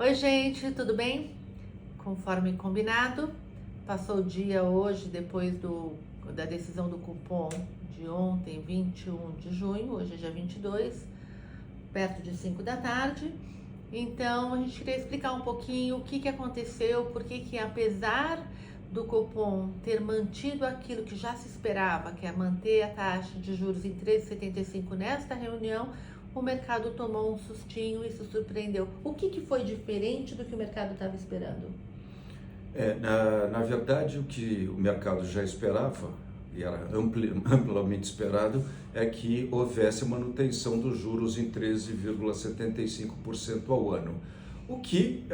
Oi, gente, tudo bem? Conforme combinado, passou o dia hoje, depois da decisão do cupom de ontem, 21 de junho, hoje é dia 22, perto de 5 da tarde. Então, a gente queria explicar um pouquinho o que aconteceu, porque apesar do cupom ter mantido aquilo que já se esperava, que é manter a taxa de juros em 13,75 nesta reunião, o mercado tomou um sustinho e se surpreendeu. O que foi diferente do que o mercado estava esperando? Na verdade, o que o mercado já esperava, e era amplamente esperado, é que houvesse manutenção dos juros em 13,75% ao ano. O que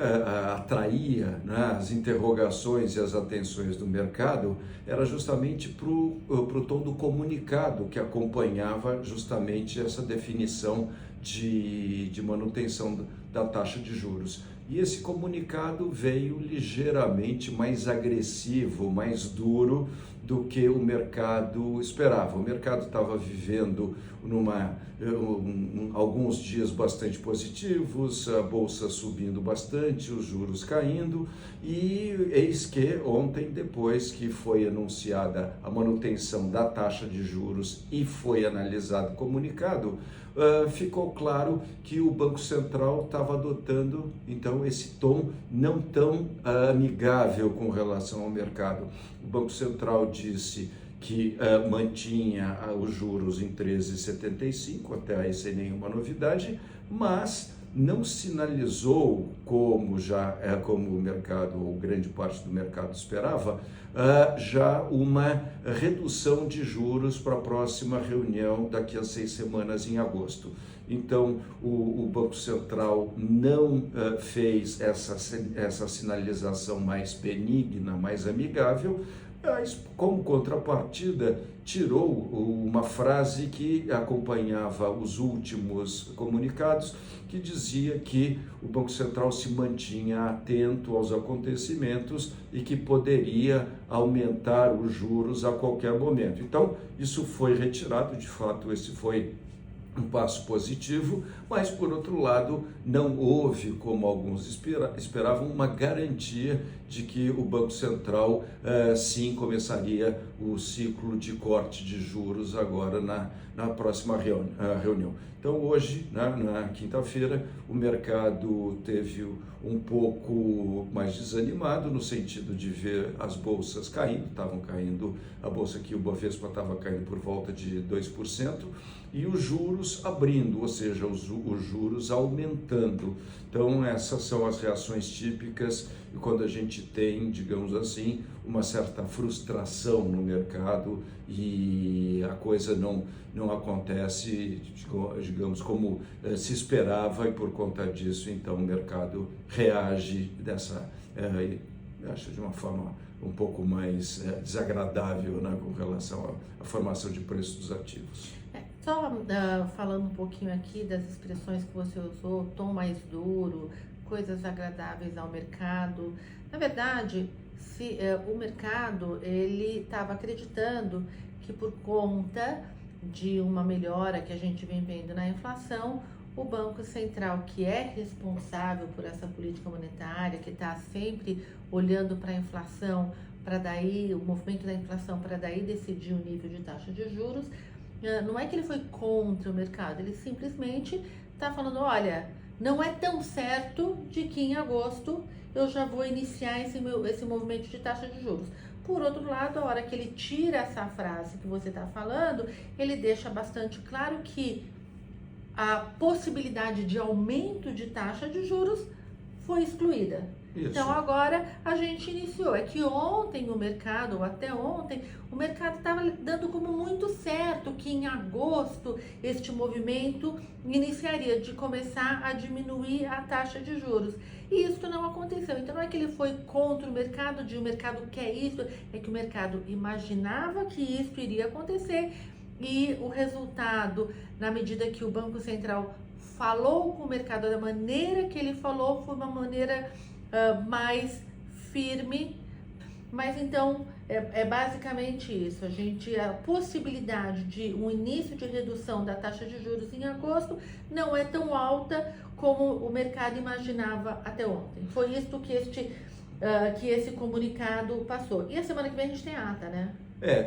atraía, né, as interrogações e as atenções do mercado era justamente para o tom do comunicado que acompanhava justamente essa definição de manutenção da taxa de juros. E esse comunicado veio ligeiramente mais agressivo, mais duro do que o mercado esperava. O mercado estava vivendo alguns dias bastante positivos, a bolsa subindo bastante, os juros caindo, e eis que ontem, depois que foi anunciada a manutenção da taxa de juros e foi analisado o comunicado, ficou claro que o Banco Central estava adotando então esse tom não tão amigável com relação ao mercado. O Banco Central disse que mantinha os juros em 13,75, até aí sem nenhuma novidade, mas não sinalizou, como o mercado, ou grande parte do mercado esperava, já uma redução de juros para a próxima reunião daqui a 6 semanas em agosto. Então, o Banco Central não fez essa sinalização mais benigna, mais amigável, mas, como contrapartida, tirou uma frase que acompanhava os últimos comunicados, que dizia que o Banco Central se mantinha atento aos acontecimentos e que poderia aumentar os juros a qualquer momento. Então, isso foi retirado, de fato, esse foi um passo positivo, mas, por outro lado, não houve, como alguns esperavam, uma garantia de que o Banco Central sim começaria o ciclo de corte de juros agora na próxima reunião. Então, hoje, na quinta-feira, o mercado teve um pouco mais desanimado, no sentido de ver as bolsas caindo, estavam caindo, a bolsa aqui, o Bovespa, estava caindo por volta de 2%, e os juros abrindo, ou seja, os juros aumentando. Então, essas são as reações típicas quando a gente tem, digamos assim, uma certa frustração no mercado e a coisa não acontece, digamos, como se esperava, e por conta disso, então, o mercado reage acho de uma forma um pouco mais desagradável, né, com relação à formação de preços dos ativos. Só falando um pouquinho aqui das expressões que você usou, tom mais duro, coisas agradáveis ao mercado. Na verdade, o mercado ele estava acreditando que, por conta de uma melhora que a gente vem vendo na inflação, o Banco Central, que é responsável por essa política monetária, que está sempre olhando para a inflação, para daí o movimento da inflação, para daí decidir o nível de taxa de juros, não é que ele foi contra o mercado, ele simplesmente está falando, olha, não é tão certo de que em agosto eu já vou iniciar esse movimento de taxa de juros. Por outro lado, a hora que ele tira essa frase que você está falando, ele deixa bastante claro que a possibilidade de aumento de taxa de juros foi excluída. Isso. Então agora a gente iniciou. É que ontem o mercado, ou até ontem, o mercado estava dando como muito certo que em agosto este movimento iniciaria de começar a diminuir a taxa de juros. E isso não aconteceu. Então não é que ele foi contra o mercado, o mercado quer isso, é que o mercado imaginava que isso iria acontecer. E o resultado, na medida que o Banco Central falou com o mercado da maneira que ele falou, foi uma maneira mais firme Mas então é basicamente isso. A possibilidade de um início de redução da taxa de juros em agosto não é tão alta como o mercado imaginava até ontem. Foi isso que esse comunicado passou. E a semana que vem a gente tem a ata, né?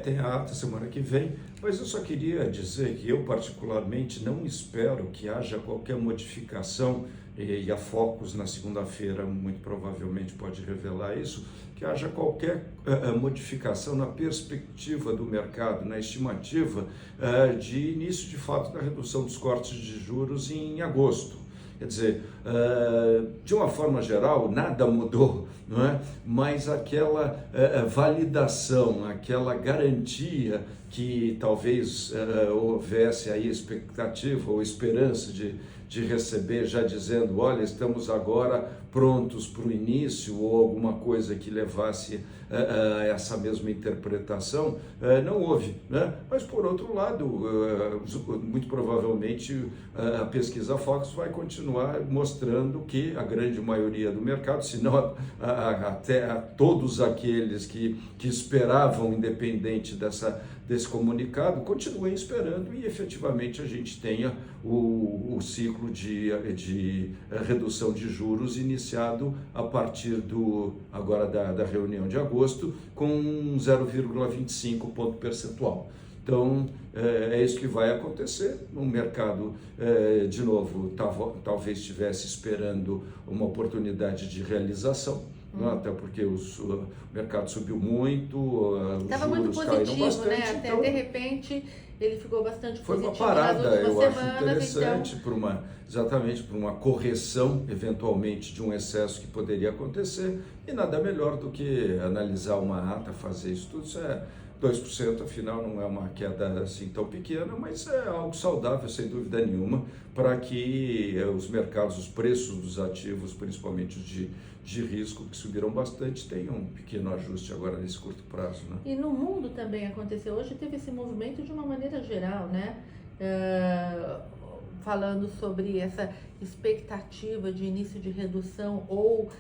Tem a ata semana que vem, mas eu só queria dizer que eu particularmente não espero que haja qualquer modificação, e a Focus na segunda-feira muito provavelmente pode revelar isso, que haja qualquer modificação na perspectiva do mercado, na estimativa de início de fato da redução dos cortes de juros em agosto. Quer dizer, de uma forma geral, nada mudou, não é? Mas aquela validação, aquela garantia que talvez houvesse aí expectativa ou esperança de receber, já dizendo, olha, estamos agora prontos para o início, ou alguma coisa que levasse a essa mesma interpretação, não houve, né? Mas, por outro lado, muito provavelmente a pesquisa Focus vai continuar mostrando que a grande maioria do mercado, se não até todos aqueles que esperavam, independente desse comunicado, continuem esperando e efetivamente a gente tenha o ciclo de redução de juros iniciado a partir agora da reunião de agosto com 0,25 ponto percentual. Então, é isso que vai acontecer. O mercado, de novo, talvez estivesse esperando uma oportunidade de realização, até porque o mercado subiu muito, os Estava juros muito caíram positivo, bastante. né? Até então, de repente ele ficou bastante foi positivo uma parada, nas últimas eu acho semanas, interessante, então... exatamente por uma correção, eventualmente, de um excesso que poderia acontecer, e nada melhor do que analisar uma ata, fazer isso tudo. Isso é 2%, afinal não é uma queda assim tão pequena, mas é algo saudável, sem dúvida nenhuma, para que os mercados, os preços dos ativos, principalmente os de risco, que subiram bastante, tenham um pequeno ajuste agora nesse curto prazo, né? E no mundo também aconteceu. Hoje teve esse movimento de uma maneira geral, né? Falando sobre essa expectativa de início de redução ou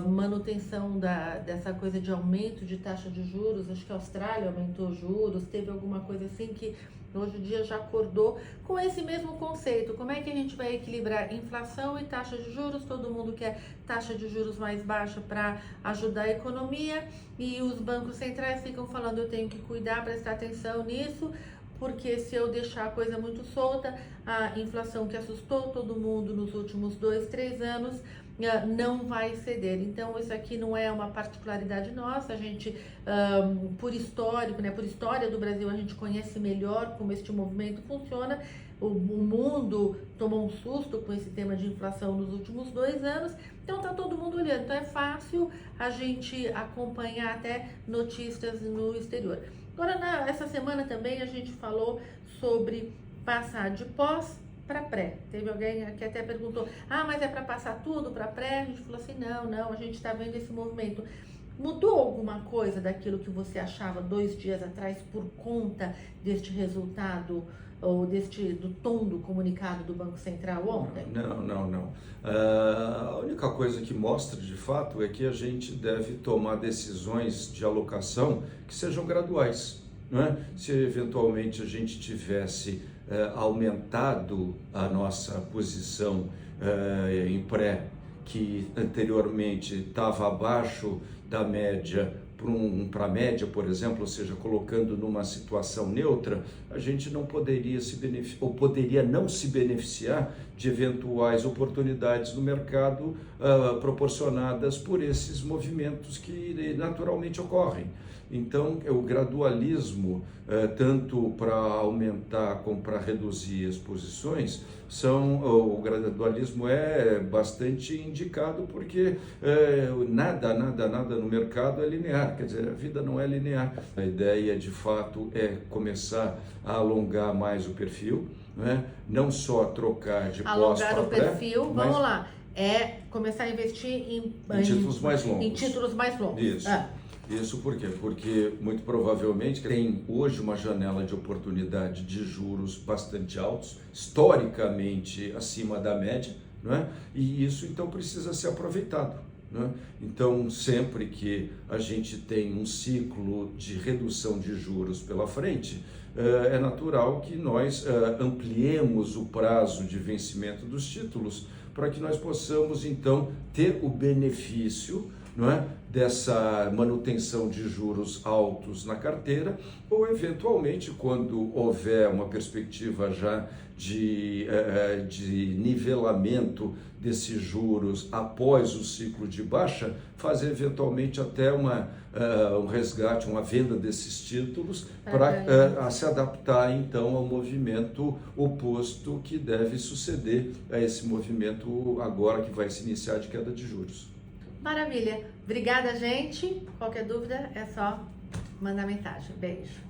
manutenção dessa coisa de aumento de taxa de juros. Acho que a Austrália aumentou juros, teve alguma coisa assim que hoje o dia já acordou com esse mesmo conceito. Como é que a gente vai equilibrar inflação e taxa de juros? Todo mundo quer taxa de juros mais baixa para ajudar a economia, e os bancos centrais ficam falando, eu tenho que cuidar, prestar atenção nisso, porque se eu deixar a coisa muito solta, a inflação que assustou todo mundo nos últimos 2, 3 anos não vai ceder. Então isso aqui não é uma particularidade nossa, a gente, por histórico, né, por história do Brasil, a gente conhece melhor como este movimento funciona. O mundo tomou um susto com esse tema de inflação nos últimos 2 anos, então está todo mundo olhando. Então é fácil a gente acompanhar até notícias no exterior. Agora, essa semana também a gente falou sobre passar de pós para pré. Teve alguém que até perguntou, mas é para passar tudo para pré? A gente falou assim, não, a gente está vendo esse movimento. Mudou alguma coisa daquilo que você achava 2 dias atrás por conta deste resultado ou do tom do comunicado do Banco Central ontem? Não. A única coisa que mostra de fato é que a gente deve tomar decisões de alocação que sejam graduais, não é? Se eventualmente a gente tivesse aumentado a nossa posição em pré, que anteriormente estava abaixo da média, para a média, por exemplo, ou seja, colocando numa situação neutra, a gente não poderia se beneficiar, ou poderia não se beneficiar de eventuais oportunidades no mercado proporcionadas por esses movimentos que naturalmente ocorrem. Então, o gradualismo, tanto para aumentar como para reduzir as posições, o gradualismo é bastante indicado porque nada no mercado é linear, quer dizer, a vida não é linear. A ideia, de fato, é começar a alongar mais o perfil, né? Não só trocar de pós para pré. Alongar o perfil, mas... vamos lá, é começar a investir em títulos mais longos. Em títulos mais longos. Isso. Isso por quê? Porque muito provavelmente tem hoje uma janela de oportunidade de juros bastante altos, historicamente acima da média, não é? E isso então precisa ser aproveitado. né? Então, sempre que a gente tem um ciclo de redução de juros pela frente, é natural que nós ampliemos o prazo de vencimento dos títulos para que nós possamos, então, ter o benefício, não é, dessa manutenção de juros altos na carteira, ou eventualmente, quando houver uma perspectiva já de nivelamento desses juros após o ciclo de baixa, fazer eventualmente até um resgate, uma venda desses títulos para se adaptar então ao movimento oposto que deve suceder a esse movimento agora que vai se iniciar de queda de juros. Maravilha. Obrigada, gente. Qualquer dúvida é só mandar mensagem. Beijo.